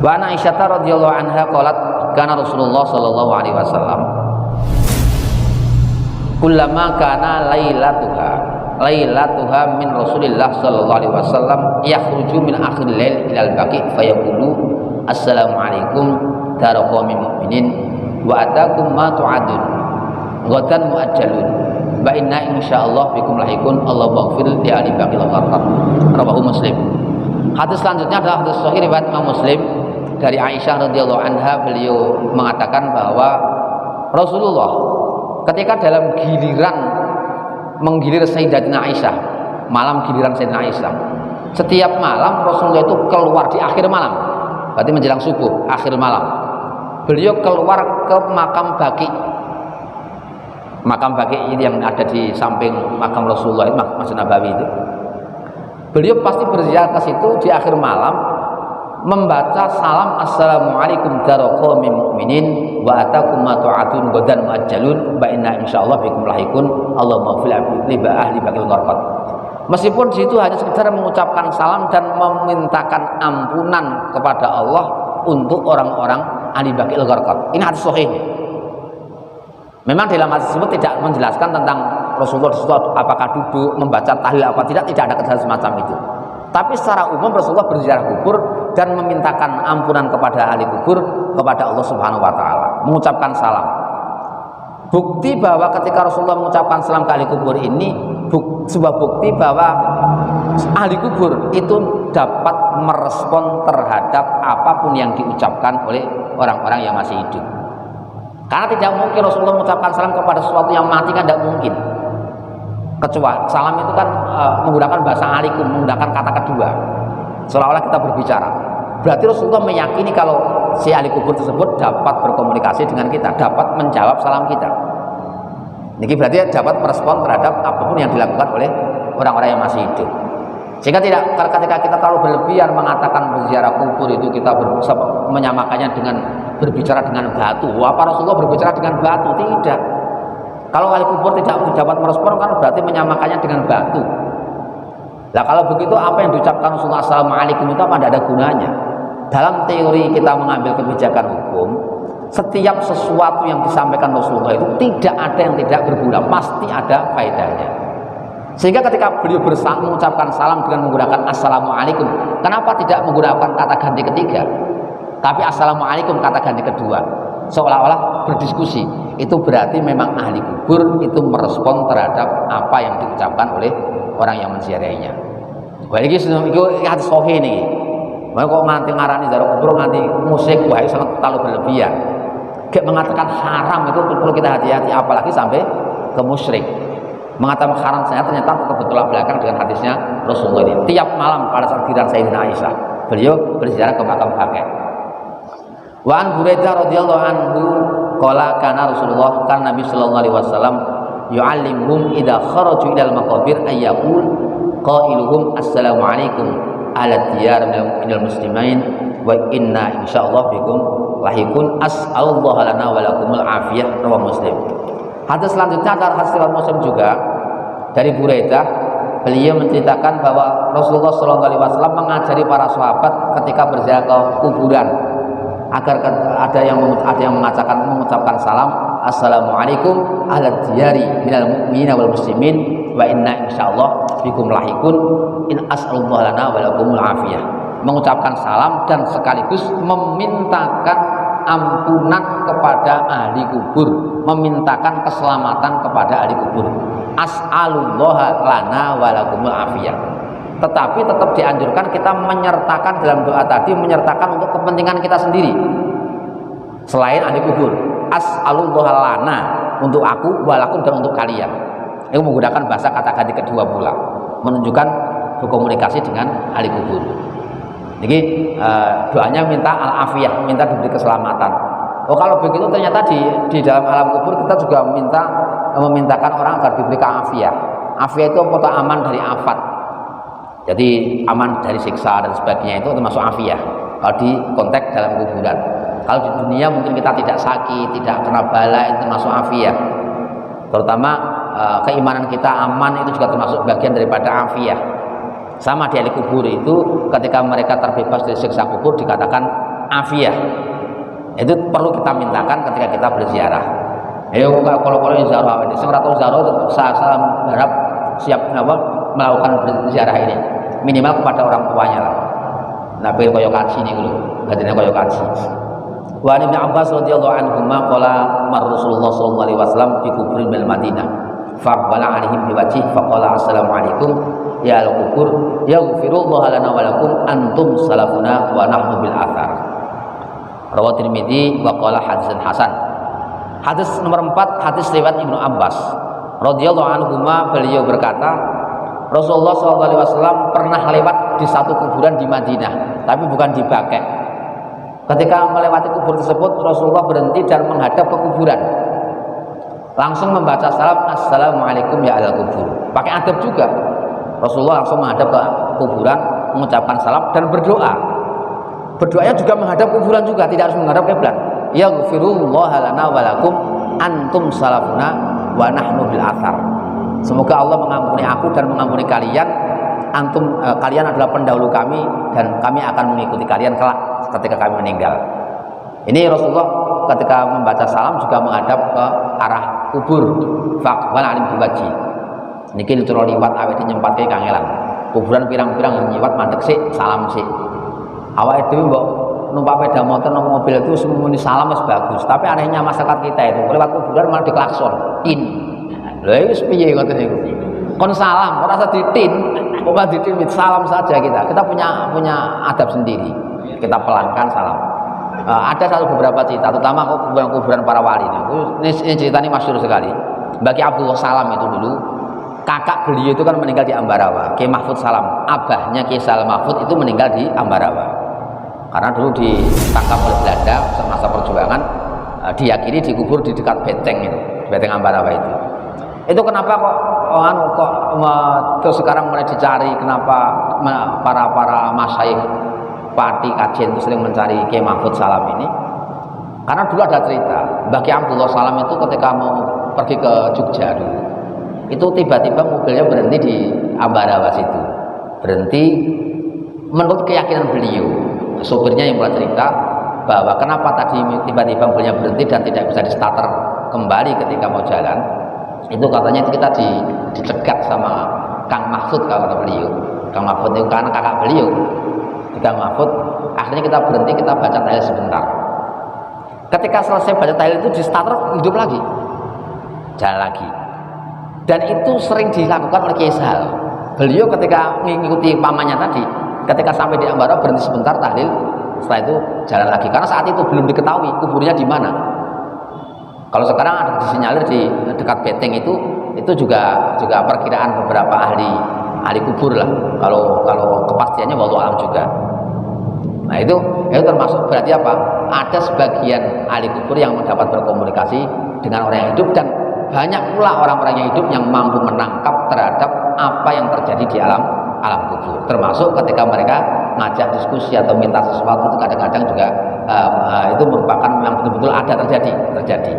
Wa an Aisyah radhiyallahu anha qalat kana Rasulullah sallallahu alaihi wasallam kullama kana lailatuha min Rasulillah sallallahu alaihi wasallam yakhruju min akhir lail ilal baqi fayaqulu assalamu alaikum dara qaumin mu'minin wa atakum ma tu'adun ghadan muajjalun wa inna insyaallah bikum lahikun Allahu maghfir li ali baqil gharqat. Rawahu Muslim. Hadis selanjutnya adalah hadis sahih riwayat Imam Muslim dari Aisyah radhiyallahu anha. Beliau mengatakan bahwa Rasulullah ketika dalam giliran menggilir Sayyidatina Aisyah, malam giliran Sayyidatina Aisyah, setiap malam Rasulullah itu keluar di akhir malam, berarti menjelang subuh, akhir malam, beliau keluar ke makam Baqi. Makam Baqi ini yang ada di samping makam Rasulullah itu, Masjid Nabawi itu. Beliau pasti berziarah ke situ di akhir malam, membaca salam assalamualaikum dara qaumin mu'minin wa atakum ma tu'atun ghadan muajjalun wa inna insyaallah bikum lahikun Allahumma fil li ahli baqil gharqat. Meskipun di situ hanya sekedar mengucapkan salam dan memintakan ampunan kepada Allah untuk orang-orang ahli baqil gharqat. Ini hadis sahih. Memang dalam hadis tersebut tidak menjelaskan tentang Rasulullah di situ apakah duduk membaca tahlil apa tidak ada kejadian semacam itu. Tapi secara umum Rasulullah berziarah kubur dan memintakan ampunan kepada ahli kubur, kepada Allah Subhanahu wa taala, mengucapkan salam. Bukti bahwa ketika Rasulullah mengucapkan salam ke ahli kubur ini sebuah bukti bahwa ahli kubur itu dapat merespon terhadap apapun yang diucapkan oleh orang-orang yang masih hidup. Karena tidak mungkin Rasulullah mengucapkan salam kepada sesuatu yang mati, kan tidak mungkin. Kecuali salam itu kan menggunakan bahasa alikum, menggunakan kata kedua, seolah-olah kita berbicara. Berarti Rasulullah meyakini kalau si ahli kubur tersebut dapat berkomunikasi dengan kita, dapat menjawab salam kita. Ini berarti dapat merespon terhadap apapun yang dilakukan oleh orang-orang yang masih hidup. Sehingga tidak, ketika kita terlalu berlebihan mengatakan berziarah kubur itu kita menyamakannya dengan berbicara dengan batu. Apa Rasulullah berbicara dengan batu? Tidak. Kalau ahli kubur tidak dapat merespon kan berarti menyamakannya dengan batu. Nah kalau begitu apa yang diucapkan Rasulullah assalamualaikum itu apa? Tidak ada gunanya. Dalam teori kita mengambil kebijakan hukum, setiap sesuatu yang disampaikan Rasulullah itu tidak ada yang tidak berguna, pasti ada faedahnya. Sehingga ketika beliau mengucapkan salam dengan menggunakan assalamualaikum, kenapa tidak menggunakan kata ganti ketiga, tapi assalamualaikum kata ganti kedua, seolah-olah berdiskusi. Itu berarti memang ahli kubur itu merespon terhadap apa yang diucapkan oleh orang yang menziarahinya. Wah ini hadis sahih nih. Mau kok nganti ngarani ziarah kubur nganti musik, wah itu sangat terlalu berlebihan. Kayak mengatakan haram itu perlu kita hati-hati, apalagi sampai ke musyrik. Mengatakan haram saya ternyata bertolak belakang dengan hadisnya Rasulullah ini. Tiap malam pada saat giliran Sayyidina Aisyah, beliau berziarah ke makam Baqi. Wa an Buraidah radhiyallahu anhu qala kana Rasulullah kan Nabi sallallahu alaihi wasallam yu'allimuhum idza kharaju ilal maqabir ayyaqul qailuhum assalamu alaikum ala diyar minal muslimin wa inna insyaallah bikum lahikun as'alullah lana wa lakumul afiyah. Rawahu Muslim. Hadis selanjutnya adalah hadis riwayat Muslim juga dari Buraidah. Beliau menceritakan bahwa Rasulullah sallallahu alaihi wasallam mengajari para sahabat ketika berziarah ke kuburan agar ada yang mengucapkan salam assalamualaikum ahla diyari minal mu'minina wal muslimin wa inna insyaallah bikum lahikun in as'alullah lana wa lakumul afiyah. Mengucapkan salam dan sekaligus memintakan ampunan kepada ahli kubur, memintakan keselamatan kepada ahli kubur. As'alullah lana wa lakumul afiyah. Tetapi tetap dianjurkan kita menyertakan dalam doa tadi, menyertakan untuk kepentingan kita sendiri selain ahli kubur. As'alullah lana, untuk aku, walakum, dan untuk kalian. Itu menggunakan bahasa kata ganti kedua pula, menunjukkan berkomunikasi dengan ahli kubur. Jadi doanya minta al-afiyah, minta diberi keselamatan. Oh kalau begitu ternyata di dalam alam kubur kita juga memintakan orang agar diberi afiyah. Afiyah itu kota aman dari afat. Jadi aman dari siksa dan sebagainya, itu termasuk afiyah kalau di konteks dalam kuburan. Kalau di dunia mungkin kita tidak sakit, tidak kena bala, itu termasuk afiyah. Terutama keimanan kita aman, itu juga termasuk bagian daripada afiyah. Sama di ahli kubur itu ketika mereka terbebas dari siksa kubur dikatakan afiyah. Itu perlu kita mintakan ketika kita berziarah. Ayo kalau ziarah ini, saya tahu ziarah itu saya berharap siap melakukan berziarah ini minimal kepada orang tuanya lah. Nabi koyo kaji nih dulu, gadine koyo kaji. Wa Ibnu Abbas radhiyallahu anhu qala mar Rasulullah sallallahu alaihi wasallam fi kubrin bil Madinah. Faqbala alaihim bi wajhi faqala assalamu alaikum ya al-qubur yaghfirullahu lana wa lakum antum salafuna wa nahnu bil athar. Rawahu Tirmidzi wa qala hadisun hasan. Hadis nomor 4, hadis riwayat Ibnu Abbas radhiyallahu anhu beliau berkata, Rasulullah SAW pernah lewat di satu kuburan di Madinah, tapi bukan di Baqi'. Ketika melewati kubur tersebut, Rasulullah berhenti dan menghadap ke kuburan, langsung membaca salam, assalamualaikum ya al kubur. Pakai adab juga, Rasulullah langsung menghadap ke kuburan, mengucapkan salam dan berdoa. Berdoanya juga menghadap kuburan juga, tidak harus menghadap kiblat. Yaghfirullahu lana wa lakum antum salafuna wa nahnu bil athar. Semoga Allah mengampuni aku dan mengampuni kalian. Kalian adalah pendahulu kami dan kami akan mengikuti kalian kelak ketika kami meninggal. Ini Rasulullah ketika membaca salam juga menghadap ke arah kubur. Faqbal alim biwaji. Niki dituro liwat awake nyempatke kangelan. Kuburan pirang-pirang nyiwat mandek sik, salam sik. Awake dhewe mbok numpak sepeda motor nang mobil itu semuanya salam wis bagus, tapi anehnya masyarakat kita itu lewat kuburan malah diklakson. Lha wis piye ngoten niku. Kon salam ora usah ditin, ora ditin salam saja kita. Kita punya adab sendiri. Kita pelankan salam. Ada beberapa cerita, terutama kuburan para wali. Ini cerita ini masyhur sekali. Bagi Abdullah Salam itu dulu, kakak beliau itu kan meninggal di Ambarawa. Kiai Mahfud Salam, abahnya Kiai Salam Mahfud itu meninggal di Ambarawa. Karena dulu ditangkap oleh Belanda semasa perjuangan, diyakini dikubur di dekat Beteng itu, Beteng Ambarawa itu. Itu kenapa kok terus sekarang mulai dicari kenapa para masyayikh Pati kajian itu sering mencari Kiai Mahfud Salam ini? Karena dulu ada cerita, bagi Abdullah Salam itu ketika mau pergi ke Jogja dulu, itu tiba-tiba mobilnya berhenti di Ambarawa situ. Berhenti menurut keyakinan beliau. Sopirnya yang mulai cerita bahwa kenapa tadi tiba-tiba mobilnya berhenti dan tidak bisa di starter kembali ketika mau jalan. Itu katanya itu kita dicegat sama Kang Mahfud, kalau kata beliau. Kang Mahfud itu karena kakak beliau. Kang Mahfud, akhirnya kita berhenti, kita baca tahlil sebentar. Ketika selesai baca tahlil itu di starter hidup lagi, jalan lagi. Dan itu sering dilakukan oleh Kiai Sahal. Beliau ketika mengikuti pamannya tadi, ketika sampai di Ambarawa berhenti sebentar tahlil, setelah itu jalan lagi. Karena saat itu belum diketahui kuburnya di mana. Kalau sekarang ada disinyalir di dekat Beteng itu juga perkiraan beberapa ahli kubur lah. Kalau kepastiannya wallahu alam juga. Nah itu termasuk berarti apa? Ada sebagian ahli kubur yang mendapat berkomunikasi dengan orang yang hidup, dan banyak pula orang-orang yang hidup yang mampu menangkap terhadap apa yang terjadi di alam kubur. Termasuk ketika mereka ngajak diskusi atau minta sesuatu, itu kadang-kadang juga itu merupakan yang betul-betul ada terjadi.